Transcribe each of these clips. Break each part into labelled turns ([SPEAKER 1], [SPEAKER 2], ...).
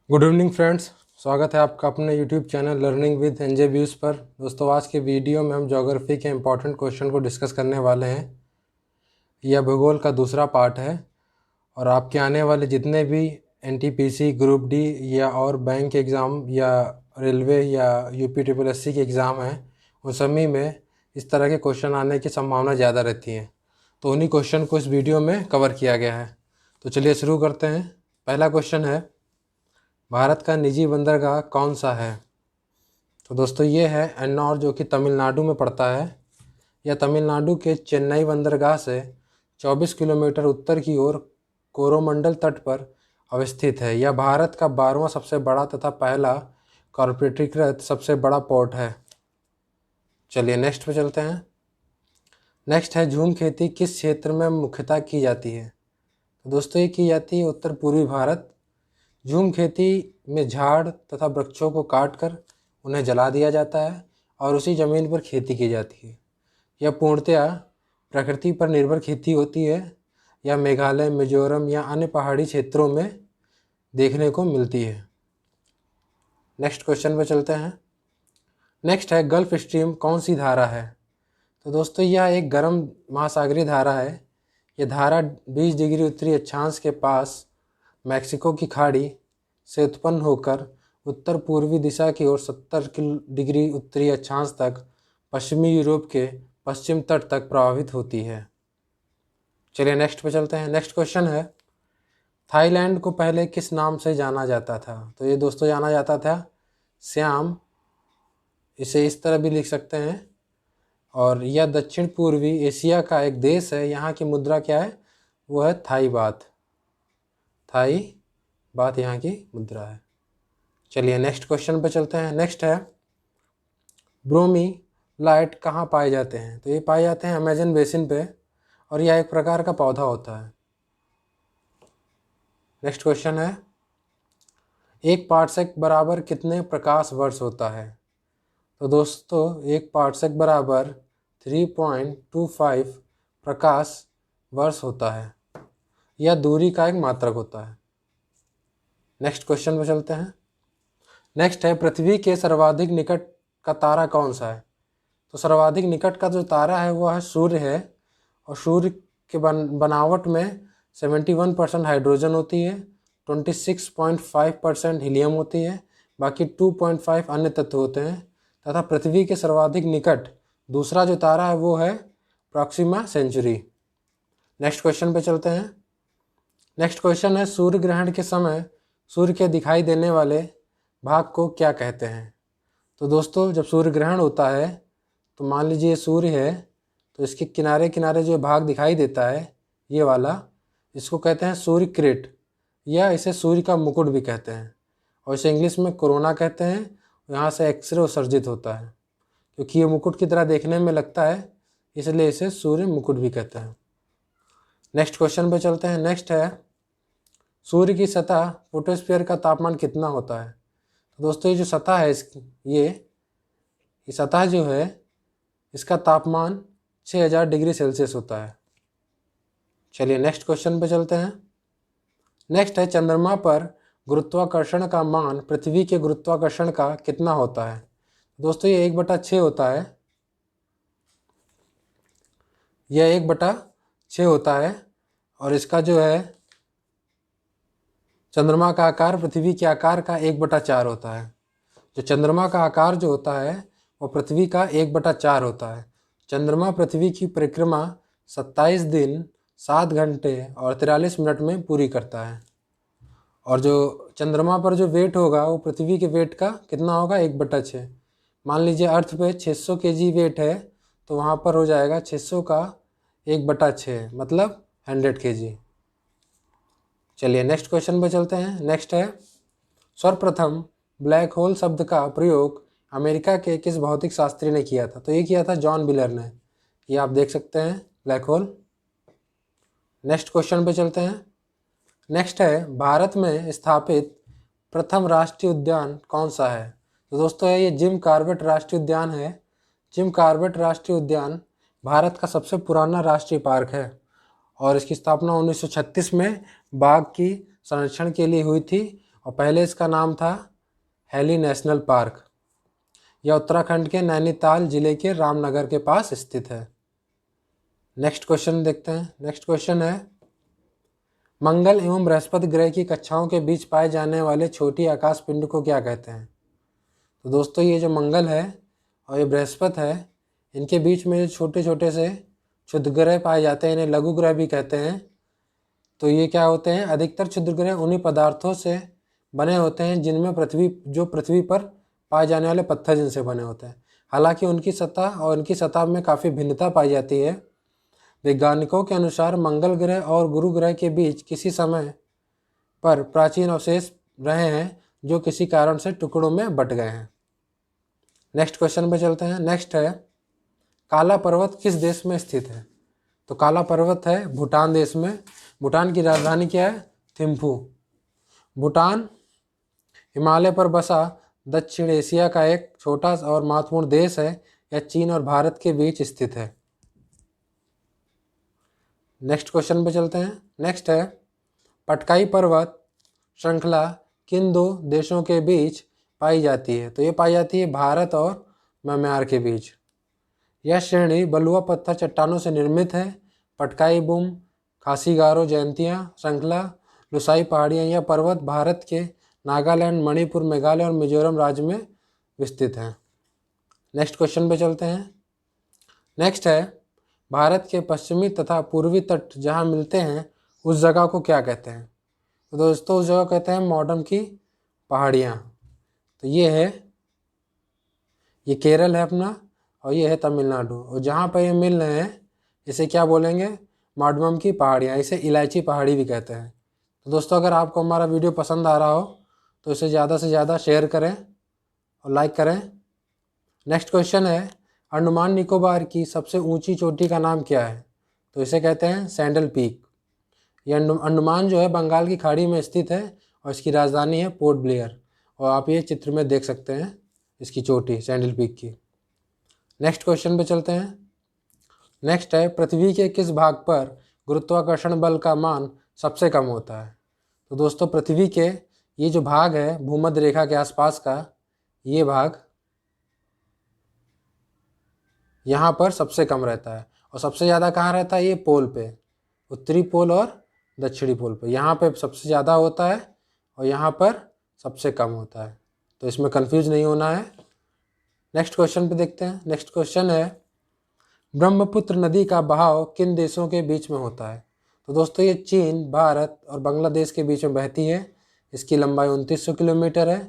[SPEAKER 1] Good evening friends, स्वागत है आपका अपने YouTube channel learning with NJ views पर। दोस्तों, आज के वीडियो में हम ज्योग्राफी के इम्पोर्टेंट क्वेश्चन को डिस्कस करने वाले हैं। यह भूगोल का दूसरा पार्ट है और आपके आने वाले जितने भी एनटीपीसी, ग्रुप डी या और बैंक एग्ज़ाम या रेलवे या यूपी ट्रिपल एससी के एग्ज़ाम हैं, उन सभी में इस तरह के क्वेश्चन आने की संभावना ज़्यादा रहती है। तो उन्हीं क्वेश्चन को इस वीडियो में कवर किया गया है। तो चलिए शुरू करते हैं। पहला क्वेश्चन है, भारत का निजी बंदरगाह कौन सा है? तो दोस्तों ये है एन्नौर, जो कि तमिलनाडु में पड़ता है। यह तमिलनाडु के चेन्नई बंदरगाह से 24 किलोमीटर उत्तर की ओर कोरोमंडल तट पर अवस्थित है। यह भारत का 12वां सबसे बड़ा तथा पहला कॉर्पोरेटीकृत सबसे बड़ा पोर्ट है। चलिए नेक्स्ट पे चलते हैं। नेक्स्ट है, झूम खेती किस क्षेत्र में मुख्यतः की जाती है? तो दोस्तों ये की जाती है उत्तर पूर्वी भारत। झूम खेती में झाड़ तथा वृक्षों को काटकर उन्हें जला दिया जाता है और उसी ज़मीन पर खेती की जाती है। यह पूर्णतया प्रकृति पर निर्भर खेती होती है। यह मेघालय, मिजोरम या अन्य पहाड़ी क्षेत्रों में देखने को मिलती है। नेक्स्ट क्वेश्चन पर चलते हैं। नेक्स्ट है, गल्फ स्ट्रीम कौन सी धारा है? तो दोस्तों यह एक गर्म महासागरीय धारा है। यह धारा 20 डिग्री उत्तरी अक्षांश के पास मैक्सिको की खाड़ी से उत्पन्न होकर उत्तर पूर्वी दिशा की ओर 70 डिग्री उत्तरी अक्षांश तक पश्चिमी यूरोप के पश्चिम तट तक प्रवाहित होती है। चलिए नेक्स्ट पे चलते हैं। नेक्स्ट क्वेश्चन है, थाईलैंड को पहले किस नाम से जाना जाता था? तो ये दोस्तों जाना जाता था श्याम, इसे इस तरह भी लिख सकते हैं। और यह दक्षिण पूर्वी एशिया का एक देश है। यहाँ की मुद्रा क्या है? वो है थाई बात। थाई बात यहाँ की मुद्रा है। चलिए नेक्स्ट क्वेश्चन पे चलते हैं। नेक्स्ट है, ब्रोमी लाइट कहाँ पाए जाते हैं? तो ये पाए जाते हैं अमेजन बेसिन पे और यह एक प्रकार का पौधा होता है। नेक्स्ट क्वेश्चन है, एक पार्सेक बराबर कितने प्रकाश वर्ष होता है? तो दोस्तों एक पार्सेक बराबर 3.25 प्रकाश वर्ष होता है। यह दूरी का एक मात्रक होता है। नेक्स्ट क्वेश्चन पे चलते हैं। नेक्स्ट है, पृथ्वी के सर्वाधिक निकट का तारा कौन सा है? तो सर्वाधिक निकट का जो तारा है वह सूर्य है और सूर्य के बनावट में 71% हाइड्रोजन होती है, 26.5% हीलियम होती है, बाकी 2.5 अन्य तत्व होते हैं। तथा पृथ्वी के सर्वाधिक निकट दूसरा जो तारा है वो है प्रॉक्सिमा सेंचुरी। नेक्स्ट क्वेश्चन पे चलते हैं। नेक्स्ट क्वेश्चन है, सूर्य ग्रहण के समय सूर्य के दिखाई देने वाले भाग को क्या कहते हैं? तो दोस्तों जब सूर्य ग्रहण होता है तो मान लीजिए सूर्य है, तो इसके किनारे किनारे जो भाग दिखाई देता है ये वाला, इसको कहते हैं सूर्य क्रेट, या इसे सूर्य का मुकुट भी कहते हैं और इसे इंग्लिश में कोरोना कहते हैं। यहाँ से एक्सरे उत्सर्जित होता है क्योंकि ये मुकुट की तरह देखने में लगता है, इसलिए इसे सूर्य मुकुट भी कहते हैं। नेक्स्ट क्वेश्चन पे चलते हैं। नेक्स्ट है, सूर्य की सतह फोटोस्फीयर का तापमान कितना होता है? तो दोस्तों ये जो सतह है इसकी, ये सतह जो है इसका तापमान 6000 डिग्री सेल्सियस होता है। चलिए नेक्स्ट क्वेश्चन पे चलते हैं। नेक्स्ट है, चंद्रमा पर गुरुत्वाकर्षण का मान पृथ्वी के गुरुत्वाकर्षण का कितना होता है? दोस्तों ये 1/6 होता है। यह 1/6 होता है और इसका जो है चंद्रमा का आकार पृथ्वी के आकार का 1/4 होता है। जो चंद्रमा का आकार जो होता है वो पृथ्वी का 1/4 होता है। चंद्रमा पृथ्वी की परिक्रमा 27 दिन 7 घंटे और 43 मिनट में पूरी करता है और जो चंद्रमा पर जो वेट होगा वो पृथ्वी के वेट का कितना होगा? 1/6। मान लीजिए अर्थ पे 600 kg वेट है तो वहाँ पर हो जाएगा 600 का 1/6 मतलब 100 kg। चलिए नेक्स्ट क्वेश्चन पे चलते हैं। नेक्स्ट है, सर्वप्रथम ब्लैक होल शब्द का प्रयोग अमेरिका के किस भौतिक शास्त्री ने किया था? तो ये किया था जॉन बिलर ने। ये आप देख सकते हैं ब्लैक होल। नेक्स्ट क्वेश्चन पे चलते हैं। नेक्स्ट है, भारत में स्थापित प्रथम राष्ट्रीय उद्यान कौन सा है? तो दोस्तों ये जिम कॉर्बेट राष्ट्रीय उद्यान है। जिम कॉर्बेट राष्ट्रीय उद्यान भारत का सबसे पुराना राष्ट्रीय पार्क है और इसकी स्थापना 1936 में बाघ की संरक्षण के लिए हुई थी और पहले इसका नाम था हैली नेशनल पार्क। यह उत्तराखंड के नैनीताल जिले के रामनगर के पास स्थित है। नेक्स्ट क्वेश्चन देखते हैं। नेक्स्ट क्वेश्चन है, मंगल एवं बृहस्पति ग्रह की कक्षाओं के बीच पाए जाने वाले छोटी आकाश पिंड को क्या कहते हैं? तो दोस्तों ये जो मंगल है और ये बृहस्पति है, इनके बीच में जो छोटे छोटे से क्षुद्र ग्रह पाए जाते हैं, इन्हें लघु ग्रह भी कहते हैं। तो ये क्या होते हैं? अधिकतर क्षुद्र ग्रह उन्हीं पदार्थों से बने होते हैं जिनमें पृथ्वी पर पाए जाने वाले पत्थर जिनसे बने होते हैं। हालांकि उनकी सतह और इनकी सतह में काफ़ी भिन्नता पाई जाती है। वैज्ञानिकों के अनुसार मंगल ग्रह और गुरु ग्रह के बीच किसी समय पर प्राचीन अवशेष रहे हैं जो किसी कारण से टुकड़ों में बट गए हैं। नेक्स्ट क्वेश्चन पे चलते हैं। नेक्स्ट है, काला पर्वत किस देश में स्थित है? तो काला पर्वत है भूटान देश में। भूटान की राजधानी क्या है? थिम्फू। भूटान हिमालय पर बसा दक्षिण एशिया का एक छोटा और महत्वपूर्ण देश है। यह चीन और भारत के बीच स्थित है। नेक्स्ट क्वेश्चन पे चलते हैं। नेक्स्ट है, पटकाई पर्वत श्रृंखला किन दो देशों के बीच पाई जाती है? तो ये पाई जाती है भारत और म्यांमार के बीच। यह श्रेणी बलुआ पत्थर चट्टानों से निर्मित है। पटकाई बुम, खासी गारो जयंतियाँ श्रृंखला, लुसाई पहाड़ियाँ, यह पर्वत भारत के नागालैंड, मणिपुर, मेघालय और मिजोरम राज्य में विस्तृत हैं। नेक्स्ट क्वेश्चन पे चलते हैं। नेक्स्ट है, भारत के पश्चिमी तथा पूर्वी तट जहाँ मिलते हैं उस जगह को क्या कहते हैं? तो दोस्तों उस जगह कहते हैं मॉडम की पहाड़ियाँ। तो ये केरल है अपना और ये है तमिलनाडु। और जहाँ पर ये मिल रहे हैं इसे क्या बोलेंगे? माडमम की पहाड़ियाँ। इसे इलायची पहाड़ी भी कहते हैं। तो दोस्तों अगर आपको हमारा वीडियो पसंद आ रहा हो तो इसे ज़्यादा से ज़्यादा शेयर करें और लाइक करें। नेक्स्ट क्वेश्चन है, अंडमान निकोबार की सबसे ऊंची चोटी का नाम क्या है? तो इसे कहते हैं सैंडल पीक। यह अंडमान जो है बंगाल की खाड़ी में स्थित है और इसकी राजधानी है पोर्ट ब्लेयर। और आप ये चित्र में देख सकते हैं इसकी चोटी सैंडल पीक की। नेक्स्ट क्वेश्चन पे चलते हैं। नेक्स्ट है, पृथ्वी के किस भाग पर गुरुत्वाकर्षण बल का मान सबसे कम होता है? तो दोस्तों पृथ्वी के ये जो भाग है भूमध्य रेखा के आसपास का, ये भाग यहाँ पर सबसे कम रहता है। और सबसे ज़्यादा कहाँ रहता है? ये पोल पे, उत्तरी पोल और दक्षिणी पोल पे। यहाँ पे सबसे ज़्यादा होता है और यहाँ पर सबसे कम होता है। तो इसमें कंफ्यूज नहीं होना है। नेक्स्ट क्वेश्चन पे देखते हैं। नेक्स्ट क्वेश्चन है, ब्रह्मपुत्र नदी का बहाव किन देशों के बीच में होता है? तो दोस्तों ये चीन, भारत और बांग्लादेश के बीच में बहती है। इसकी लंबाई 2900 किलोमीटर है।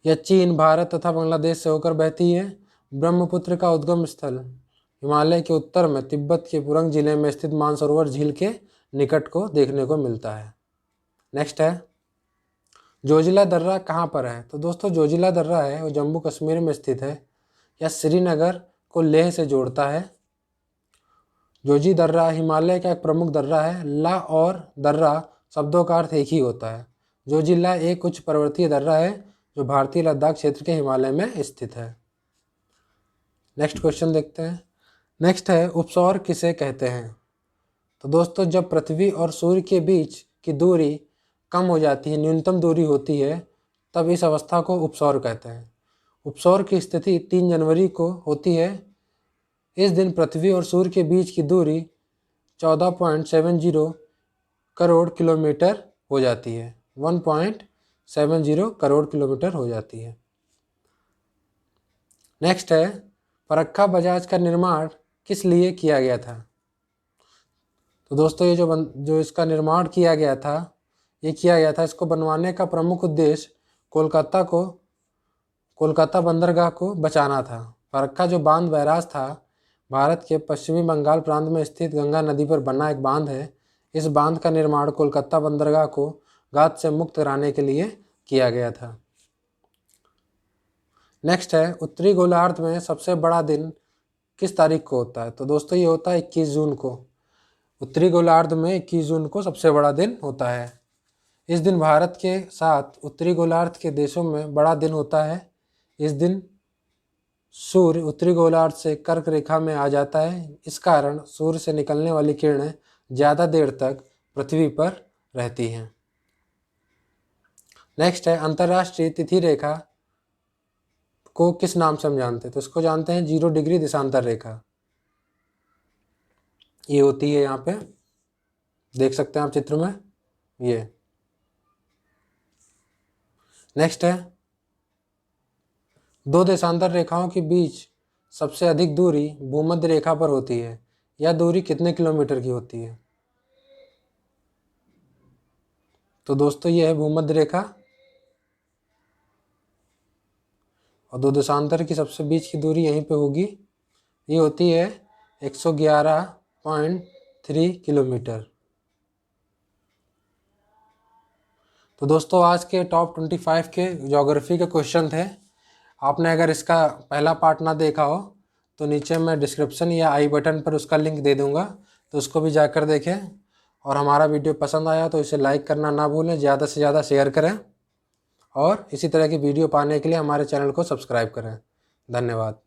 [SPEAKER 1] यह चीन, भारत तथा बांग्लादेश से होकर बहती है। ब्रह्मपुत्र का उद्गम स्थल हिमालय के उत्तर में तिब्बत के पुरंग जिले में स्थित मानसरोवर झील के निकट को देखने को मिलता है। नेक्स्ट है, जोजिला दर्रा कहाँ पर है? तो दोस्तों जोजिला दर्रा है वो जम्मू कश्मीर में स्थित है। यह श्रीनगर को लेह से जोड़ता है। जोजी दर्रा हिमालय का एक प्रमुख दर्रा है। ला और दर्रा शब्दों का अर्थ एक ही होता है। जोजिला एक उच्च पर्वतीय दर्रा है जो भारतीय लद्दाख क्षेत्र के हिमालय में स्थित है। नेक्स्ट क्वेश्चन देखते हैं। नेक्स्ट है, उपसौर किसे कहते हैं? तो दोस्तों जब पृथ्वी और सूर्य के बीच की दूरी कम हो जाती है, न्यूनतम दूरी होती है, तब इस अवस्था को उपसौर कहते हैं। उपसौर की स्थिति 3 जनवरी को होती है। इस दिन पृथ्वी और सूर्य के बीच की दूरी 14.70 करोड़ किलोमीटर हो जाती है। 1.70 करोड़ किलोमीटर हो जाती है। नेक्स्ट है, फरक्का बजाज का निर्माण किस लिए किया गया था? तो दोस्तों ये जो इसका निर्माण किया गया था, इसको बनवाने का प्रमुख उद्देश्य कोलकाता बंदरगाह को बचाना था। फरक्का जो बांध बैराज था भारत के पश्चिमी बंगाल प्रांत में स्थित गंगा नदी पर बना एक बांध है। इस बांध का निर्माण कोलकाता बंदरगाह को गाद से मुक्त कराने के लिए किया गया था। नेक्स्ट है, उत्तरी गोलार्ध में सबसे बड़ा दिन किस तारीख को होता है? तो दोस्तों ये होता है 21 जून को। उत्तरी गोलार्ध में 21 जून को सबसे बड़ा दिन होता है। इस दिन भारत के साथ उत्तरी गोलार्ध के देशों में बड़ा दिन होता है। इस दिन सूर्य उत्तरी गोलार्ध से कर्क रेखा में आ जाता है। इस कारण सूर्य से निकलने वाली किरणें ज़्यादा देर तक पृथ्वी पर रहती हैं। नेक्स्ट है अंतर्राष्ट्रीय तिथि रेखा को किस नाम से हम जानते हैं? तो इसको जानते हैं 0 डिग्री देशांतर रेखा। ये होती है, यहाँ पे देख सकते हैं आप चित्र में ये। नेक्स्ट है दो देशांतर रेखाओं के बीच सबसे अधिक दूरी भूमध्य रेखा पर होती है। यह दूरी कितने किलोमीटर की होती है? तो दोस्तों ये है भूमध्य रेखा और दो देशांतर की सबसे बीच की दूरी यहीं पे होगी। ये होती है 111.3 किलोमीटर। तो दोस्तों आज के टॉप 25 के ज्योग्राफी के क्वेश्चन थे। आपने अगर इसका पहला पार्ट ना देखा हो तो नीचे मैं डिस्क्रिप्शन या आई बटन पर उसका लिंक दे दूंगा, तो उसको भी जाकर देखें। और हमारा वीडियो पसंद आया तो इसे लाइक करना ना भूलें, ज़्यादा से ज़्यादा शेयर करें और इसी तरह की वीडियो पाने के लिए हमारे चैनल को सब्सक्राइब करें। धन्यवाद।